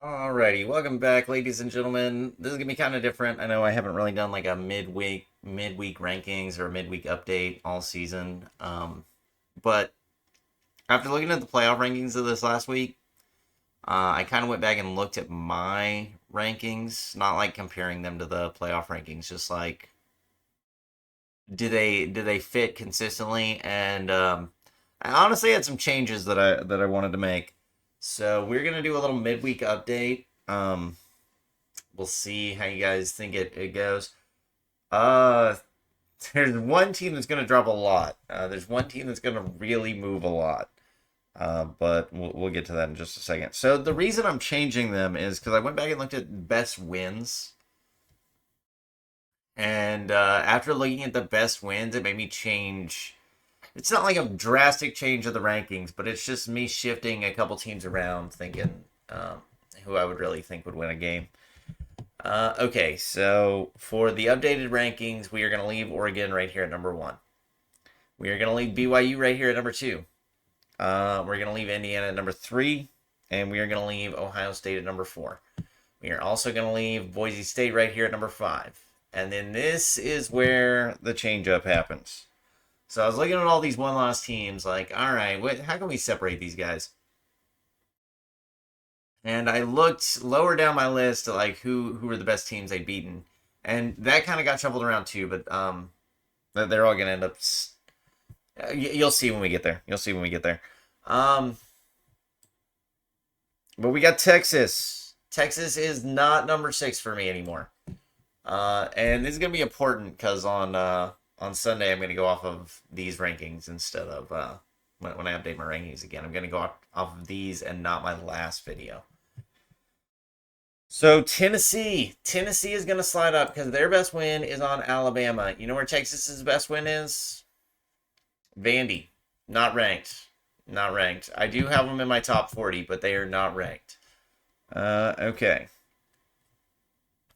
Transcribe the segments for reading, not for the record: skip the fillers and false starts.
Alrighty, welcome back, ladies and gentlemen. This is gonna be kind of different. I know I haven't really done like a midweek rankings or a midweek update all season. But after looking at the playoff rankings of this last week, I kind of went back and looked at my rankings, not like comparing them to the playoff rankings, just like do they fit consistently? And I honestly had some changes that I wanted to make. So we're gonna do a little midweek update. We'll see how you guys think it goes. Uh, there's one team that's gonna drop a lot. There's one team that's gonna really move a lot. But we'll get to that in just a second. So the reason I'm changing them is because I went back and looked at best wins, and after looking at the best wins, it made me change. It's not like a drastic change of the rankings, but it's just me shifting a couple teams around, thinking who I would really think would win a game. Okay, so for the updated rankings, we are going to leave Oregon right here at number 1. We are going to leave BYU right here at number 2. We're going to leave Indiana at number 3. And we are going to leave Ohio State at number 4. We are also going to leave Boise State right here at number 5. And then this is where the change-up happens. So I was looking at all these one-loss teams, like, all right, how can we separate these guys? And I looked lower down my list to like who were the best teams they'd beaten, and that kind of got shuffled around too. But they're all gonna end up. You'll see when we get there. You'll see when we get there. Um, but we got Texas. Texas is not number 6 for me anymore. And this is gonna be important because on Sunday I'm gonna go off of these rankings instead of when I update my rankings again. I'm gonna go off of these and not my last video. So Tennessee is going to slide up because their best win is on Alabama. You know where Texas's best win is? Vandy, not ranked, not ranked. I do have them in my top 40, but they are not ranked. Okay.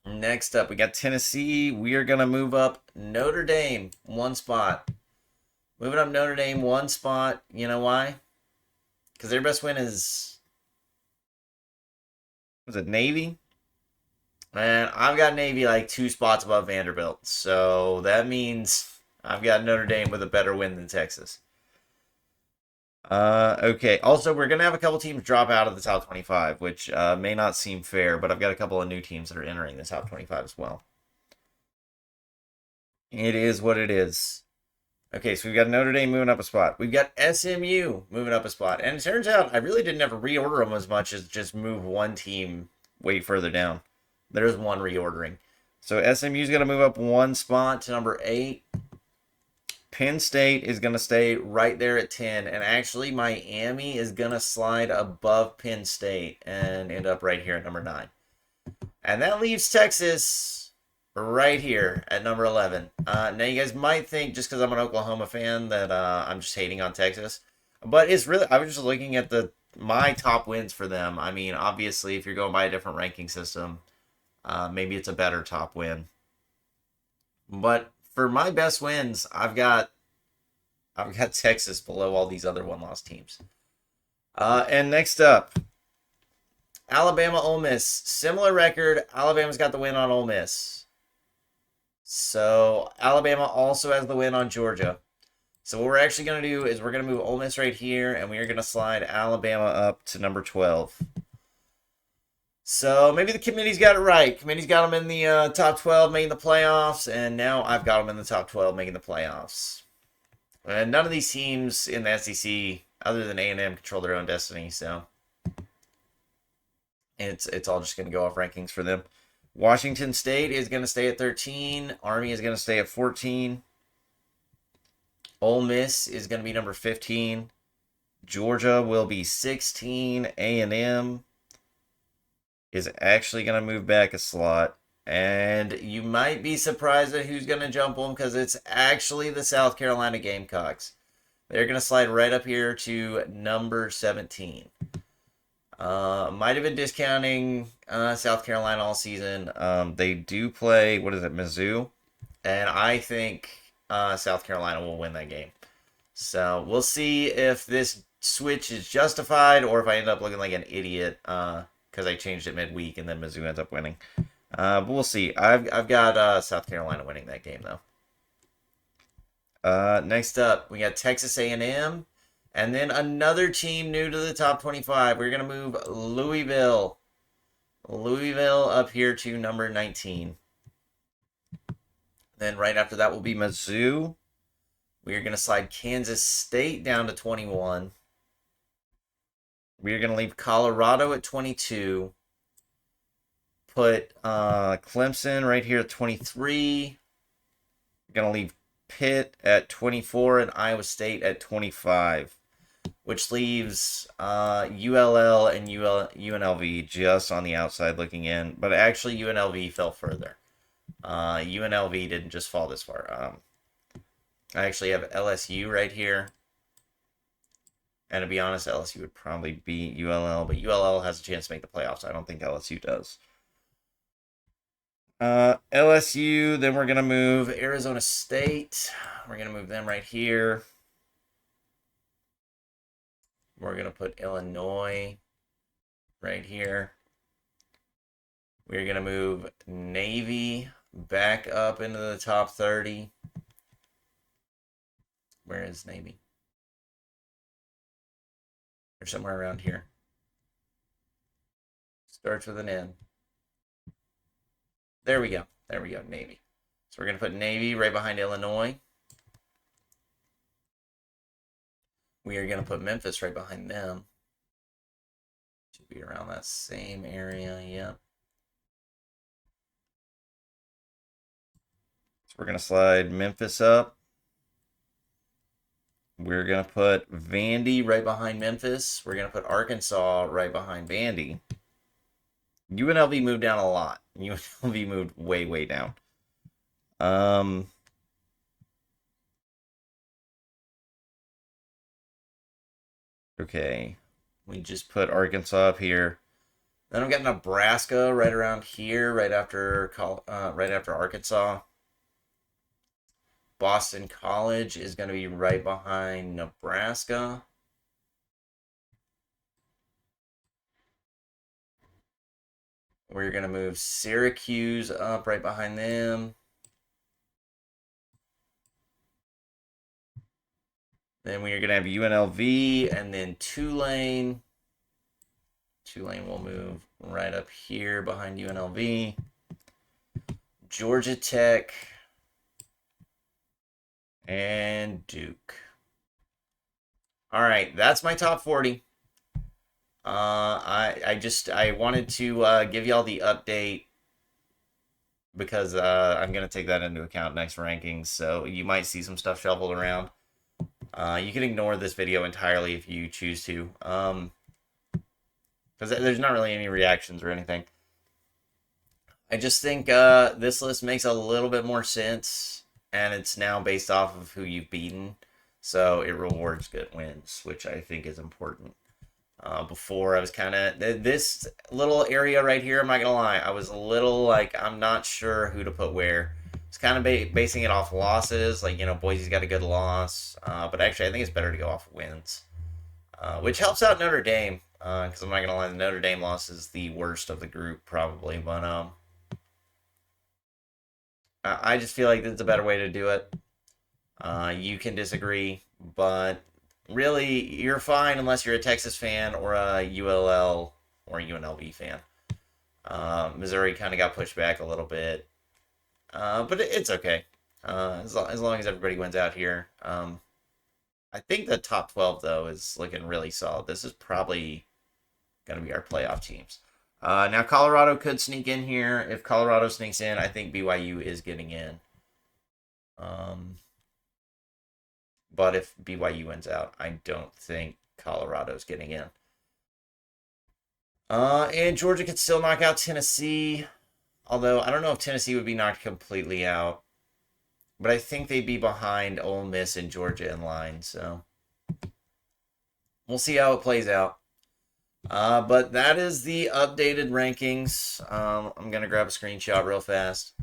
Next up, we got Tennessee. We are going to move up Notre Dame 1 spot. Moving up Notre Dame 1 spot. You know why? Because their best win is, was it Navy? And I've got Navy like 2 spots above Vanderbilt. So that means I've got Notre Dame with a better win than Texas. Okay. Also, we're going to have a couple teams drop out of the top 25, which may not seem fair, but I've got a couple of new teams that are entering the top 25 as well. It is what it is. Okay, so we've got Notre Dame moving up a spot. We've got SMU moving up a spot. And it turns out I really didn't have to reorder them as much as just move one team way further down. There's one reordering. So SMU's going to move up 1 spot to number 8. Penn State is going to stay right there at 10. And actually, Miami is going to slide above Penn State and end up right here at number 9. And that leaves Texas right here at number 11. Now, you guys might think, just because I'm an Oklahoma fan, that I'm just hating on Texas. But it's really, I was just looking at my top wins for them. I mean, obviously, if you're going by a different ranking system, maybe it's a better top win. But for my best wins, I've got Texas below all these other one-loss teams. And next up, Alabama, Ole Miss. Similar record. Alabama's got the win on Ole Miss. So Alabama also has the win on Georgia. So what we're actually going to do is we're going to move Ole Miss right here, and we are going to slide Alabama up to number 12. So maybe the committee's got it right. Committee's got them in the top 12 making the playoffs, and now I've got them in the top 12 making the playoffs. And none of these teams in the SEC, other than A&M, control their own destiny, so it's all just going to go off rankings for them. Washington State is going to stay at 13. Army is going to stay at 14. Ole Miss is going to be number 15. Georgia will be 16. A&M is actually going to move back a slot. And you might be surprised at who's going to jump them because it's actually the South Carolina Gamecocks. They're going to slide right up here to number 17. Might have been discounting South Carolina all season. They do play, what is it, Mizzou? And I think South Carolina will win that game. So we'll see if this switch is justified or if I end up looking like an idiot because I changed it midweek and then Mizzou ends up winning. But we'll see. I've got South Carolina winning that game though. Next up, we got Texas A&M, and then another team new to the top 25. We're gonna move Louisville up here to number 19. Then right after that will be Mizzou. We are gonna slide Kansas State down to 21. We are gonna leave Colorado at 22. Put Clemson right here at 23. We're gonna leave Pitt at 24 and Iowa State at 25, which leaves ULL and UNLV just on the outside looking in. But actually, UNLV fell further. UNLV didn't just fall this far. I actually have LSU right here. And to be honest, LSU would probably beat ULL, but ULL has a chance to make the playoffs. I don't think LSU does. LSU, then we're going to move Arizona State. We're going to move them right here. We're going to put Illinois right here. We're going to move Navy back up into the top 30. Where is Navy? Or somewhere around here. Starts with an N. There we go. There we go, Navy. So we're going to put Navy right behind Illinois. We are going to put Memphis right behind them. Should be around that same area, yep. So we're going to slide Memphis up. We're going to put Vandy right behind Memphis. We're going to put Arkansas right behind Vandy. UNLV moved down a lot. UNLV moved way, way down. Okay. We just put Arkansas up here. Then I've got Nebraska right around here, right after Arkansas. Boston College is going to be right behind Nebraska. We're going to move Syracuse up right behind them. Then we are going to have UNLV and then Tulane. Tulane will move right up here behind UNLV. Georgia Tech and Duke. All right, that's my top 40. I wanted to give y'all the update because I'm gonna take that into account next rankings. So you might see some stuff shuffled around. You can ignore this video entirely if you choose to, because there's not really any reactions or anything. I just think this list makes a little bit more sense, and it's now based off of who you've beaten, so it rewards good wins, which I think is important. Before I was kind of this little area right here, I'm not gonna lie, I was a little like I'm not sure who to put where. It's kind of basing it off losses, like, you know, Boise's got a good loss, but actually I think it's better to go off wins, which helps out Notre Dame, because I'm not gonna lie, the Notre Dame loss is the worst of the group probably, but I just feel like it's a better way to do it. You can disagree, but really, you're fine unless you're a Texas fan or a ULL or UNLV fan. Missouri kind of got pushed back a little bit, but it's okay. As long as everybody wins out here. I think the top 12, though, is looking really solid. This is probably going to be our playoff teams. Now, Colorado could sneak in here. If Colorado sneaks in, I think BYU is getting in. But if BYU wins out, I don't think Colorado's getting in. And Georgia could still knock out Tennessee. Although, I don't know if Tennessee would be knocked completely out. But I think they'd be behind Ole Miss and Georgia in line. So, we'll see how it plays out. But that is the updated rankings. I'm going to grab a screenshot real fast.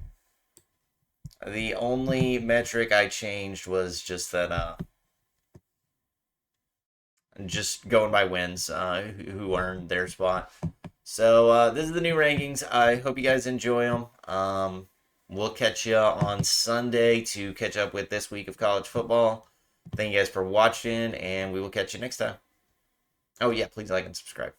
The only metric I changed was just that, just going by wins, who earned their spot. So this is the new rankings. I hope you guys enjoy them. We'll catch you on Sunday to catch up with this week of college football. Thank you guys for watching, and we will catch you next time. Oh, yeah, please like and subscribe.